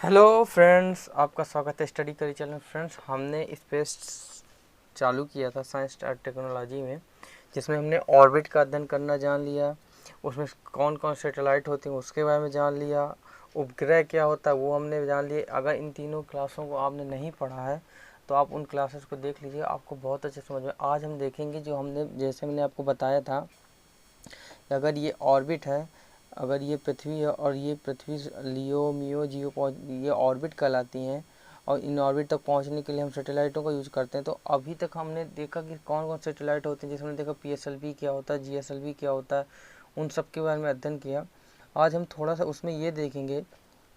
Hello friends, आपका स्वागत है स्टडी करी चैनल। फ्रेंड्स, हमने स्पेस चालू किया था साइंस एंड टेक्नोलॉजी में, जिसमें हमने ऑर्बिट का अध्ययन करना जान लिया। उसमें कौन कौन सैटेलाइट होते हैं उसके बारे में जान लिया। उपग्रह क्या होता है वो हमने जान लिया। अगर इन तीनों क्लासों को आपने नहीं पढ़ा है तो आप उन क्लासेस को देख लीजिए, आपको बहुत अच्छे समझ में। आज हम देखेंगे जो हमने जैसे मैंने आपको बताया था, अगर ये ऑर्बिट है, अगर ये पृथ्वी है और ये पृथ्वी लियो मियो जियो ये ऑर्बिट कहलाती हैं, और इन ऑर्बिट तक पहुंचने के लिए हम सैटेलाइटों का यूज़ करते हैं। तो अभी तक हमने देखा कि कौन कौन सैटेलाइट होते हैं, जैसे हमने देखा PSLV क्या होता है, GSLV क्या होता है, उन सब के बारे में अध्ययन किया। आज हम थोड़ा सा उसमें ये देखेंगे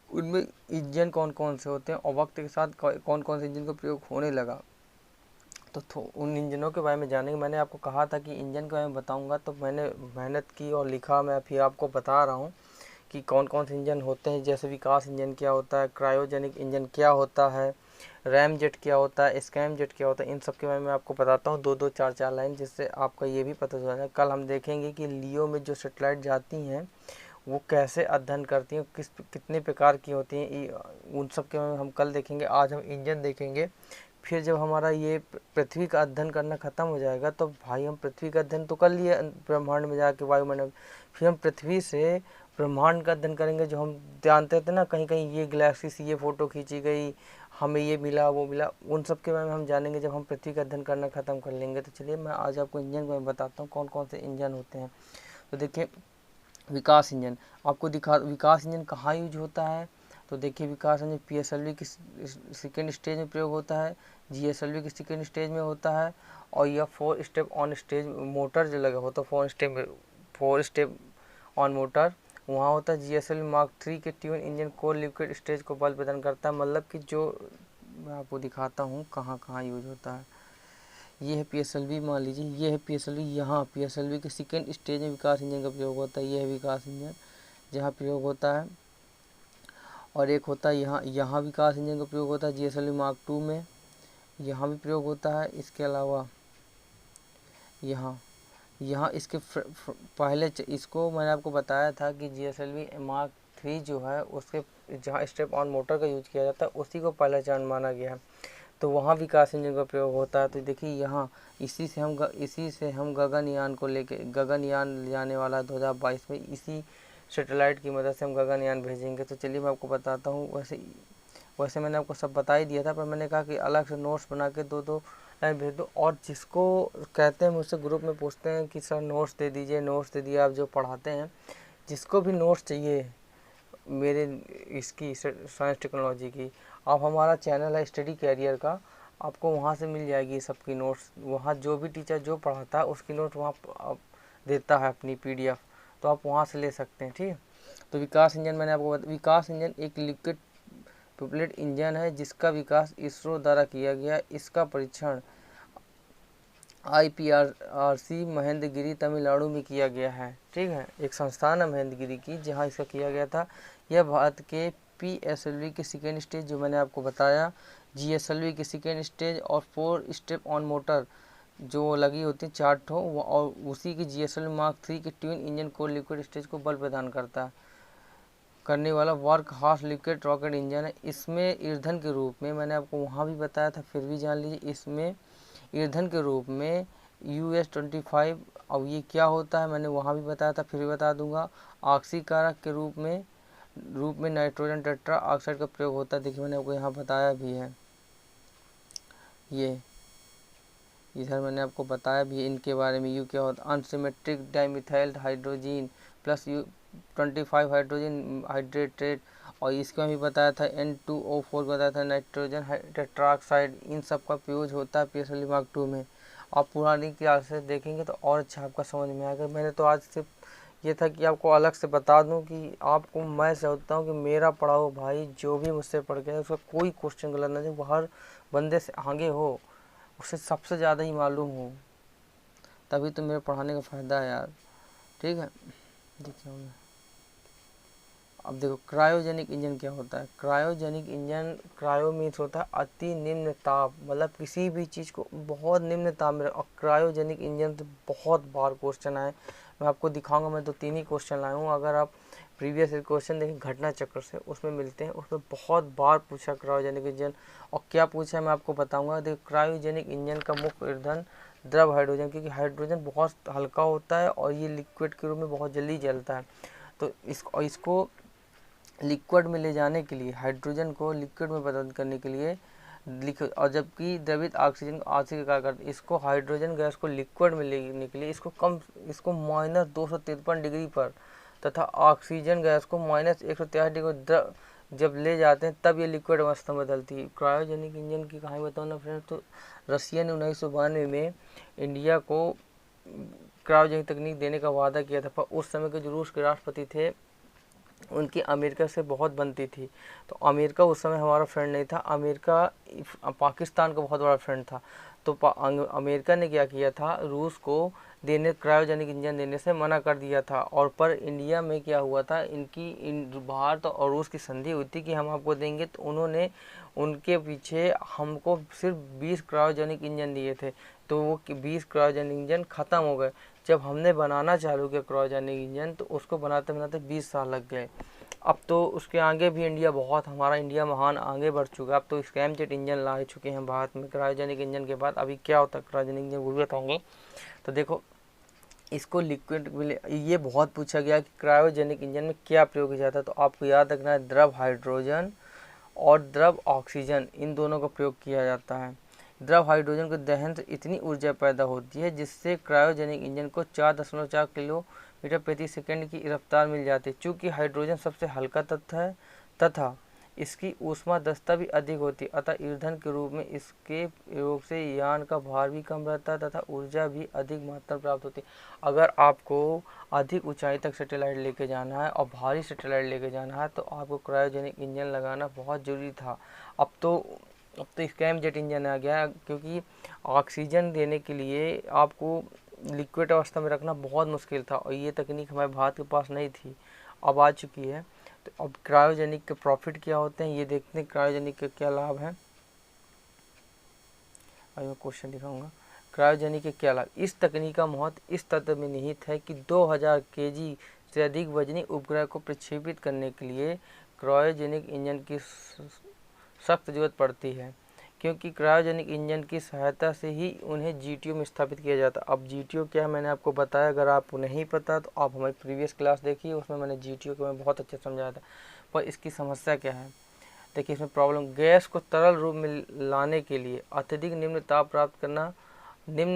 उनमें इंजन कौन कौन से होते हैं और वक्त के साथ कौन कौन से इंजन का प्रयोग होने लगा। तो उन इंजनों के बारे में जानेंगे। मैंने आपको कहा था कि इंजन के बारे में बताऊंगा, तो मैंने मेहनत की और लिखा। मैं अभी आपको बता रहा हूँ कि कौन कौन से इंजन होते हैं। जैसे विकास इंजन क्या होता है, क्रायोजेनिक इंजन क्या होता है, रैम जेट क्या होता है, स्कैम जेट क्या होता है, इन सब के बारे में आपको बताता हूँ। दो दो चार चार लाइन, जिससे आपका ये भी पता चल जाएगा। कल हम देखेंगे कि लियो में जो सेटेलाइट जाती हैं वो कैसे अध्ययन करती हैं, कितने प्रकार की होती हैं, उन सब के बारे में हम कल देखेंगे। आज हम इंजन देखेंगे। फिर जब हमारा ये पृथ्वी का अध्ययन करना ख़त्म हो जाएगा तो भाई हम पृथ्वी का अध्ययन तो कर लिए ब्रह्मांड में जाके, वायुमंडल। फिर हम पृथ्वी से ब्रह्मांड का अध्ययन करेंगे। जो हम जानते थे ना, कहीं कहीं ये गैलेक्सी से ये फ़ोटो खींची गई, हमें ये मिला वो मिला, उन सब के बारे में हम जानेंगे जब हम पृथ्वी का अध्ययन करना ख़त्म कर लेंगे। तो चलिए मैं आज आपको इंजन के बारे में बताता हूँ कौन कौन से इंजन होते हैं। तो देखिए, विकास इंजन आपको दिखा, विकास इंजन कहाँ यूज होता है। तो देखिए, विकास इंजन PSLV की सेकेंड स्टेज में प्रयोग होता है, GSLV की सेकेंड स्टेज में होता है, और यह 4 स्टेप ऑन स्टेज मोटर जो लगा होता है, 4 स्टेप ऑन मोटर वहाँ होता है। GSLV Mark 3 के ट्यून इंजन को लिक्विड स्टेज को बल प्रदान करता है। मतलब कि जो मैं आपको दिखाता हूँ कहाँ कहाँ यूज होता है। ये है PSLV, मान लीजिए ये है PSLV। यहाँ PSLV के सेकेंड स्टेज में विकास इंजन का प्रयोग होता है। ये है विकास इंजन जहाँ प्रयोग होता है। और एक होता है यहाँ, यहाँ विकास इंजन का प्रयोग होता है GSLV Mark 2 में, यहाँ भी प्रयोग होता है। इसके अलावा यहाँ, यहाँ इसके पहले इसको मैंने आपको बताया था कि GSLV Mark 3 जो है उसके जहाँ स्टेप ऑन मोटर का यूज किया जाता है उसी को पहला चरण माना गया है। तो वहाँ विकास इंजन का प्रयोग होता है। तो देखिए यहाँ इसी से हम गगनयान को लेके, गगनयान जाने वाला 2022 में, इसी सैटेलाइट की मदद से हम गगनयान भेजेंगे। तो चलिए मैं आपको बताता हूँ। वैसे मैंने आपको सब बता ही दिया था, पर मैंने कहा कि अलग से नोट्स बना के दो दो लाइन भेज दो। और जिसको कहते हैं, मुझसे ग्रुप में पूछते हैं कि सर नोट्स दे दीजिए, नोट्स दे दिए आप जो पढ़ाते हैं। जिसको भी नोट्स चाहिए मेरे इसकी साइंस टेक्नोलॉजी की, आप हमारा चैनल है स्टडी कैरियर का, आपको वहाँ से मिल जाएगी सबकी नोट्स। वहाँ जो भी टीचर जो पढ़ाता है उसकी नोट वहाँ आप देता है अपनी PDF, तो आप वहाँ से ले सकते हैं। ठीक है। तो विकास इंजन मैंने आपको विकास इंजन एक लिक्विड प्रोपेल्ड इंजन है जिसका विकास इसरो द्वारा किया गया। इसका परीक्षण IPRC महेंद्रगिरी तमिलनाडु में किया गया है। ठीक है, एक संस्थान है महेंद्रगिरी की जहां इसका किया गया था। यह भारत के PSLV के सेकेंड स्टेज जो मैंने आपको बताया, GSLV के सेकेंड स्टेज और 4 स्टेप ऑन मोटर जो लगी होती है 4 ठो, और उसी की GSLV Mark 3 के ट्विन इंजन को लिक्विड स्टेज को बल प्रदान करने वाला work horse liquid rocket engine है। इसमें ईंधन के रूप में, मैंने आपको वहाँ भी बताया था फिर भी जान लीजिए, इसमें ईंधन के रूप में US-25, अब ये क्या होता है मैंने वहाँ भी बताया था फिर भी बता दूंगा, ऑक्सीकारक के रूप में नाइट्रोजन टेट्रा ऑक्साइड का प्रयोग होता है। देखिए मैंने आपको यहाँ बताया भी है, ये इधर मैंने आपको बताया भी इनके बारे में। यू क्या होता है, unsymmetric dimethyl hydrogen plus U-25 hydrogen hydrated, और इसका भी बताया था N2O4 बताया था, नाइट्रोजन टेट्राऑक्साइड, इन सब का प्रयोग होता है PSLV Mark 2 में। आप पुरानी क्लासेस देखेंगे तो और अच्छा आपका समझ में आएगा। मैंने तो आज सिर्फ ये था कि आपको अलग से बता दूं कि आपको, मैं चाहता हूं कि मेरा पढ़ाओ भाई जो भी मुझसे पढ़ के उसका कोई क्वेश्चन गलत ना जाए, वो हर बंदे से आगे हो, उसे सबसे ज़्यादा ही मालूम हो, तभी तो मेरे पढ़ाने का फ़ायदा है यार। ठीक है, देखिए अब देखो क्रायोजेनिक इंजन क्या होता है। क्रायोजेनिक इंजन, क्रायो मीन्स होता है अति निम्न ताप, मतलब किसी भी चीज़ को बहुत निम्न ताप में, और क्रायोजेनिक इंजन से बहुत बार क्वेश्चन आए। मैं आपको दिखाऊंगा, मैं तो 3 ही क्वेश्चन लाया हूँ। अगर आप प्रीवियस क्वेश्चन देखें घटना चक्र से, उसमें मिलते हैं। उसमें बहुत बार पूछा क्रायोजेनिक इंजन, और क्या पूछा है मैं आपको बताऊंगा। देखो क्रायोजेनिक इंजन का मुख्य ईंधन द्रव हाइड्रोजन, क्योंकि हाइड्रोजन बहुत हल्का होता है और ये लिक्विड के रूप में बहुत जल्दी जलता है। तो इसको लिक्विड में ले जाने के लिए, हाइड्रोजन को लिक्विड में बदल करने के लिए और जबकि द्रवित ऑक्सीजन ऑक्सीजन क्या करते, इसको हाइड्रोजन गैस को लिक्विड में लेने के लिए इसको -253 डिग्री पर तथा ऑक्सीजन गैस को -183 डिग्री जब ले जाते हैं तब ये लिक्विड अवस्था में बदलती है। क्रायोजेनिक इंजन की कहानी बताऊँ ना फ्रेंड्स, तो रशिया ने 1992 में इंडिया को क्रायोजेनिक तकनीक देने का वादा किया था, पर उस समय के जो रूस के राष्ट्रपति थे उनकी अमेरिका से बहुत बनती थी। तो अमेरिका उस समय हमारा फ्रेंड नहीं था, अमेरिका पाकिस्तान का बहुत बड़ा फ्रेंड था। तो अमेरिका ने क्या किया था, रूस को क्रायोजेनिक इंजन देने से मना कर दिया था। और पर इंडिया में क्या हुआ था, भारत और रूस की संधि हुई थी कि हम आपको देंगे, तो उन्होंने उनके पीछे हमको सिर्फ 20 क्रायोजेनिक इंजन दिए थे। तो वो 20 क्रायोजेनिक इंजन ख़त्म हो गए। जब हमने बनाना चालू किया क्रायोजेनिक इंजन, तो उसको बनाते बनाते 20 साल लग गए। अब तो उसके आगे भी हमारा इंडिया महान आगे बढ़ चुका है। अब तो स्कैम जेट इंजन ला चुके हैं भारत में क्रायोजेनिक इंजन के बाद। अभी क्या होता है क्रायोजेनिक इंजन वो भी बताऊँगा। तो देखो इसको लिक्विड ये बहुत पूछा गया कि क्रायोजेनिक इंजन में क्या प्रयोग किया जाता है। तो आपको याद रखना है, द्रव हाइड्रोजन और द्रव ऑक्सीजन, इन दोनों का प्रयोग किया जाता है। द्रव हाइड्रोजन के दहन से इतनी ऊर्जा पैदा होती है जिससे क्रायोजेनिक इंजन को 4.4 किलोमीटर प्रति सेकंड की रफ्तार मिल जाती है। चूँकि हाइड्रोजन सबसे हल्का तत्व है तथा इसकी ऊष्मा दक्षता भी अधिक होती है, अतः ईंधन के रूप में इसके प्रयोग से यान का भार भी कम रहता है तथा ऊर्जा भी अधिक मात्रा प्राप्त होती है। अगर आपको अधिक ऊंचाई तक सैटेलाइट लेके जाना है और भारी सैटेलाइट लेके जाना है, तो आपको क्रायोजेनिक इंजन लगाना बहुत ज़रूरी था। अब तो स्कैम जेट इंजन आ गया, क्योंकि ऑक्सीजन देने के लिए आपको लिक्विड अवस्था में रखना बहुत मुश्किल था और ये तकनीक हमारे भारत के पास नहीं थी, अब आ चुकी है। तो अब क्रायोजेनिक के प्रॉफिट क्या होते हैं ये देखते हैं, क्रायोजेनिक के क्या लाभ हैं। अभी मैं क्वेश्चन दिखाऊंगा, क्रायोजेनिक के क्या लाभ। इस तकनीक का महत्व इस तथ्य में निहित है कि 2000 केजी से अधिक वजनी उपग्रह को प्रक्षेपित करने के लिए क्रायोजेनिक इंजन की सख्त जरूरत पड़ती है, क्योंकि क्रायोजेनिक इंजन की सहायता से ही उन्हें GTO में स्थापित किया जाता है। अब GTO क्या है मैंने आपको बताया, अगर आपको नहीं पता तो आप हमारी प्रीवियस क्लास देखिए, उसमें मैंने GTO को मैं बहुत अच्छे समझाया था। पर इसकी समस्या क्या है, देखिए इसमें प्रॉब्लम, गैस को तरल रूप में लाने के लिए अत्यधिक निम्न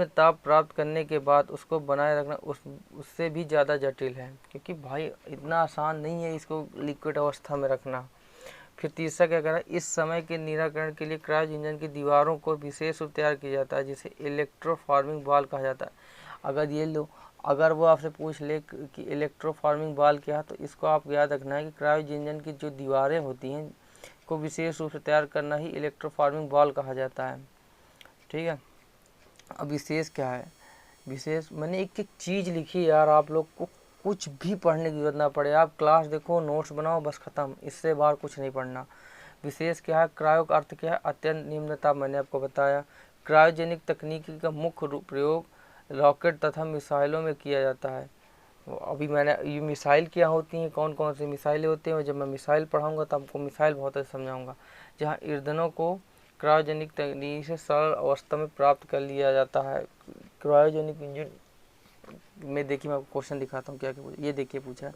ताप प्राप्त करने के बाद उसको बनाए रखना उससे भी ज़्यादा जटिल है, क्योंकि भाई इतना आसान नहीं है इसको लिक्विड अवस्था में रखना। फिर तीसरा क्या करा, इस समय के निराकरण के लिए क्रायो इंजन की दीवारों को विशेष रूप तैयार किया जाता है जिसे इलेक्ट्रोफॉर्मिंग बाल कहा जाता है। अगर वो आपसे पूछ ले कि इलेक्ट्रोफॉर्मिंग बाल क्या है, तो इसको आप याद रखना है कि क्रायो इंजन की जो दीवारें होती हैं को विशेष रूप से तैयार करना ही इलेक्ट्रोफॉर्मिंग बाल कहा जाता है। ठीक है, अब विशेष क्या है, विशेष मैंने एक एक चीज़ लिखी यार, आप लोग को कुछ भी पढ़ने की जरूरत ना पड़े, आप क्लास देखो नोट्स बनाओ बस ख़त्म, इससे बाहर कुछ नहीं पढ़ना। विशेष क्या है, क्रायो का अर्थ क्या है, अत्यंत निम्न ताप, मैंने आपको बताया। क्रायोजेनिक तकनीकी का मुख्य प्रयोग रॉकेट तथा मिसाइलों में किया जाता है। अभी मैंने ये मिसाइल क्या होती हैं, कौन कौन सी मिसाइलें होती हैं, जब मैं मिसाइल पढ़ाऊँगा तो आपको मिसाइल बहुत अच्छे समझाऊँगा, जहाँ ईंधनों को क्रायोजेनिक तकनीक से सरल अवस्था में प्राप्त कर लिया जाता है। क्रायोजेनिक इंजन में देखिए मैं आपको क्वेश्चन दिखाता हूँ क्या क्या पूछा। ये देखिए पूछा है,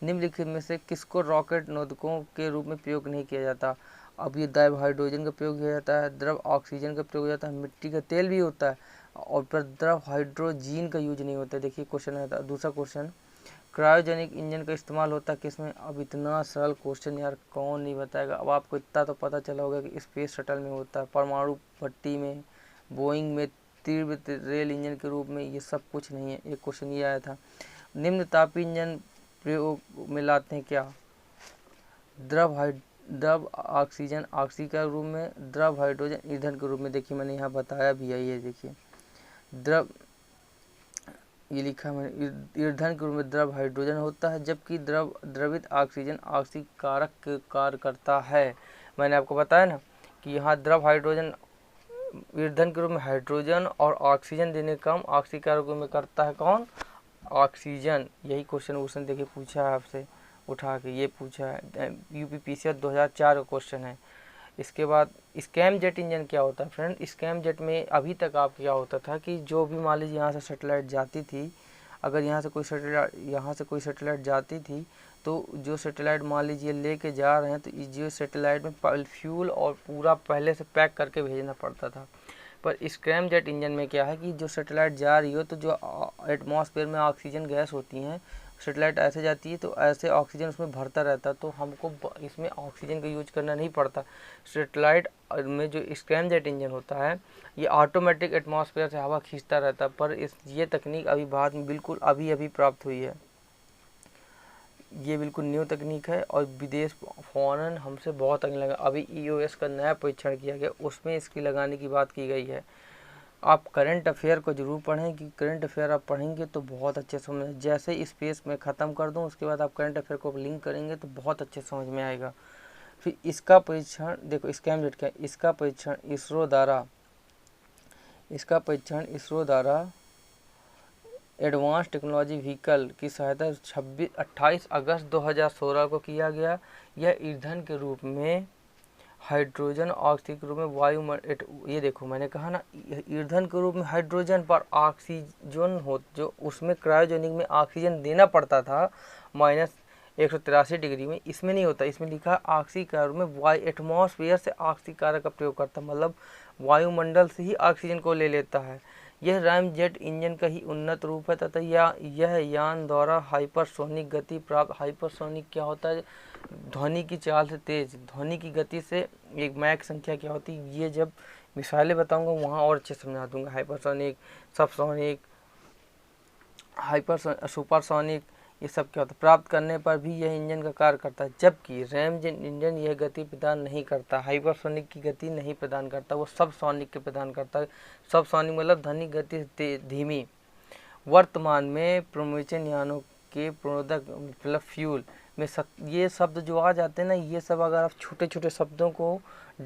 निम्नलिखित में से किसको रॉकेट नोदकों के रूप में प्रयोग नहीं किया जाता। अब ये द्रव हाइड्रोजन का प्रयोग किया जाता है, द्रव ऑक्सीजन का प्रयोग किया जाता है, मिट्टी का तेल भी होता है, और पर द्रव हाइड्रोजीन का यूज नहीं होता है। देखिए क्वेश्चन है दूसरा क्वेश्चन, क्रायोजेनिक इंजन का इस्तेमाल होता है किसमें। अब इतना सरल क्वेश्चन यार कौन नहीं बताएगा। अब आपको इतना तो पता चला होगा कि स्पेस शटल में होता है, परमाणु भट्टी में, बोइंग में, तीव्र रेल इंजन के रूप में, ये सब कुछ नहीं है। एक क्वेश्चन ये आया था, निम्न तापी इंजन प्रयोग में लाते हैं क्या, द्रव ऑक्सीजन ऑक्सीजन के रूप में, द्रव हाइड्रोजन ईंधन के रूप में। देखिए मैंने यहाँ बताया भी है, ये देखिए द्रव, ये लिखा मैंने, ईंधन के रूप में द्रव हाइड्रोजन होता है, जबकि द्रवित ऑक्सीजन ऑक्सीकारक कार्य करता है। मैंने आपको बताया ना कि यहाँ द्रव हाइड्रोजन ईंधन के रूप में हाइड्रोजन और ऑक्सीजन देने का काम ऑक्सीकारक रूप में करता है कौन, ऑक्सीजन। यही क्वेश्चन देखिए पूछा है आपसे, उठा के, ये पूछा है। यूपीपीसीएस 2004 का क्वेश्चन है। इसके बाद स्कैम जेट इंजन क्या होता है फ्रेंड? स्कैम जेट में अभी तक आप क्या होता था कि जो भी मान लीजिए यहाँ से सैटेलाइट जाती थी, अगर यहाँ से कोई सैटेलाइट जाती थी, तो जो सैटेलाइट मान लीजिए लेके जा रहे हैं, तो जो सैटेलाइट में फ्यूल और पूरा पहले से पैक करके भेजना पड़ता था। पर स्क्रैम जेट इंजन में क्या है कि जो सैटेलाइट जा रही हो, तो जो एटमॉस्फेयर में ऑक्सीजन गैस होती हैं, सैटेलाइट ऐसे जाती है तो ऐसे ऑक्सीजन उसमें भरता रहता है, तो हमको इसमें ऑक्सीजन का यूज करना नहीं पड़ता। सैटेलाइट में जो स्क्रैम जेट इंजन होता है, ये ऑटोमेटिक एटमॉस्फेयर से हवा खींचता रहता है। पर ये तकनीक अभी भारत में बिल्कुल अभी अभी प्राप्त हुई है। ये बिल्कुल न्यू तकनीक है और विदेश फ़ौरन हमसे बहुत आगे लगा। अभी EOS का नया परीक्षण किया गया, उसमें इसकी लगाने की बात की गई है। आप करंट अफेयर को ज़रूर पढ़ें, कि करंट अफेयर आप पढ़ेंगे तो बहुत अच्छे समझ, जैसे स्पेस में ख़त्म कर दूं उसके बाद आप करंट अफेयर को लिंक करेंगे तो बहुत अच्छे समझ में आएगा। फिर इसका परीक्षण देखो, स्कैम जेट क्या है, इसका परीक्षण इसरो द्वारा एडवांस टेक्नोलॉजी व्हीकल की सहायता 28 अगस्त 2016 को किया गया। यह ईंधन के रूप में हाइड्रोजन ऑक्सीजन के रूप में ये देखो मैंने कहा ना, ईंधन के रूप में हाइड्रोजन पर ऑक्सीजन हो, जो उसमें क्रायोजेनिक में ऑक्सीजन देना पड़ता था -183 डिग्री में, इसमें नहीं होता। इसमें लिखा है ऑक्सीकार में एटमॉस्फेयर से ऑक्सीकारक का प्रयोग करता, मतलब वायुमंडल से ही ऑक्सीजन को ले लेता है। यह रैम जेट इंजन का ही उन्नत रूप है तथा यह यान द्वारा हाइपरसोनिक गति प्राप्त। हाइपरसोनिक क्या होता है? ध्वनि की चाल से तेज, ध्वनि की गति से एक मैक संख्या क्या होती है, ये जब मिसालें बताऊंगा वहाँ और अच्छे समझा दूंगा। हाइपरसोनिक, सबसोनिक, सुपरसोनिक, ये सब क्या होता है, प्राप्त करने पर भी यह इंजन का कार्य करता है। जबकि रैम जेट इंजन यह गति प्रदान नहीं करता, हाइपरसोनिक की गति नहीं प्रदान करता, वो सबसोनिक के प्रदान करता है। सबसोनिक मतलब ध्वनि गति धीमी। वर्तमान में प्रोमेचन यानों के प्रणोदक मतलब फ्यूल में ये शब्द जो आ जाते हैं ना, ये सब अगर आप छोटे छोटे शब्दों को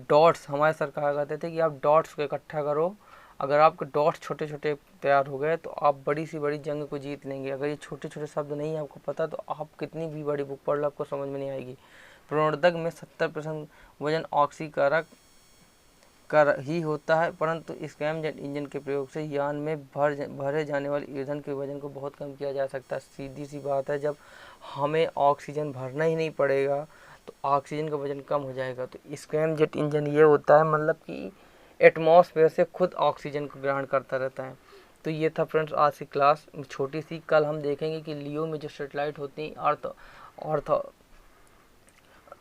डॉट्स, हमारे सर कहा करते थे कि आप डॉट्स को इकट्ठा करो, अगर आपके डॉट्स छोटे छोटे तैयार हो गए तो आप बड़ी से बड़ी जंग को जीत लेंगे। अगर ये छोटे छोटे शब्द नहीं आपको पता तो आप कितनी भी बड़ी बुक पढ़ लो आपको समझ में नहीं आएगी। प्रणोदक में 70% वजन ऑक्सीकारक कर ही होता है, परंतु स्क्रैम जेट इंजन के प्रयोग से यान में भरे जाने वाले ईंधन के वजन को बहुत कम किया जा सकता है। सीधी सी बात है, जब हमें ऑक्सीजन भरना ही नहीं पड़ेगा तो ऑक्सीजन का वजन कम हो जाएगा। तो स्क्रैम जेट इंजन ये होता है, मतलब कि एटमॉस्फेयर से खुद ऑक्सीजन को ग्रहण करता रहता है। तो ये था फ्रेंड्स आज की क्लास छोटी सी। कल हम देखेंगे कि लियो में जो सैटेलाइट होती हैं, अर्थ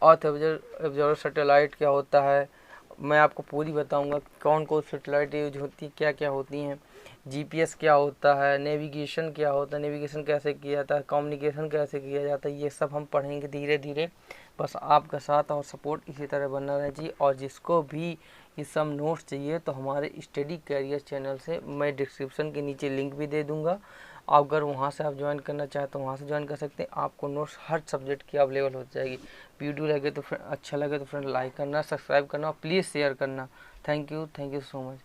ऑब्जर्वर सैटेलाइट क्या होता है, मैं आपको पूरी बताऊंगा कौन कौन सैटेलाइट यूज होती है, क्या क्या होती हैं, GPS क्या होता है, नेविगेशन क्या होता है, नेविगेशन कैसे किया जाता है, कम्युनिकेशन कैसे किया जाता है, ये सब हम पढ़ेंगे धीरे धीरे। बस आपका साथ और सपोर्ट इसी तरह बनना रहना चाहिए। और जिसको भी ये सब नोट्स चाहिए तो हमारे स्टडी कैरियर चैनल से मैं डिस्क्रिप्शन के नीचे लिंक भी दे दूँगा, अगर वहाँ से आप ज्वाइन करना चाहें तो वहाँ से ज्वाइन कर सकते हैं। आपको नोट्स हर सब्जेक्ट की अवेलेबल हो जाएगी। वीडियो लगे तो अच्छा लगे तो फ्रेंड लाइक करना, सब्सक्राइब करना और प्लीज़ शेयर करना। Thank you so much.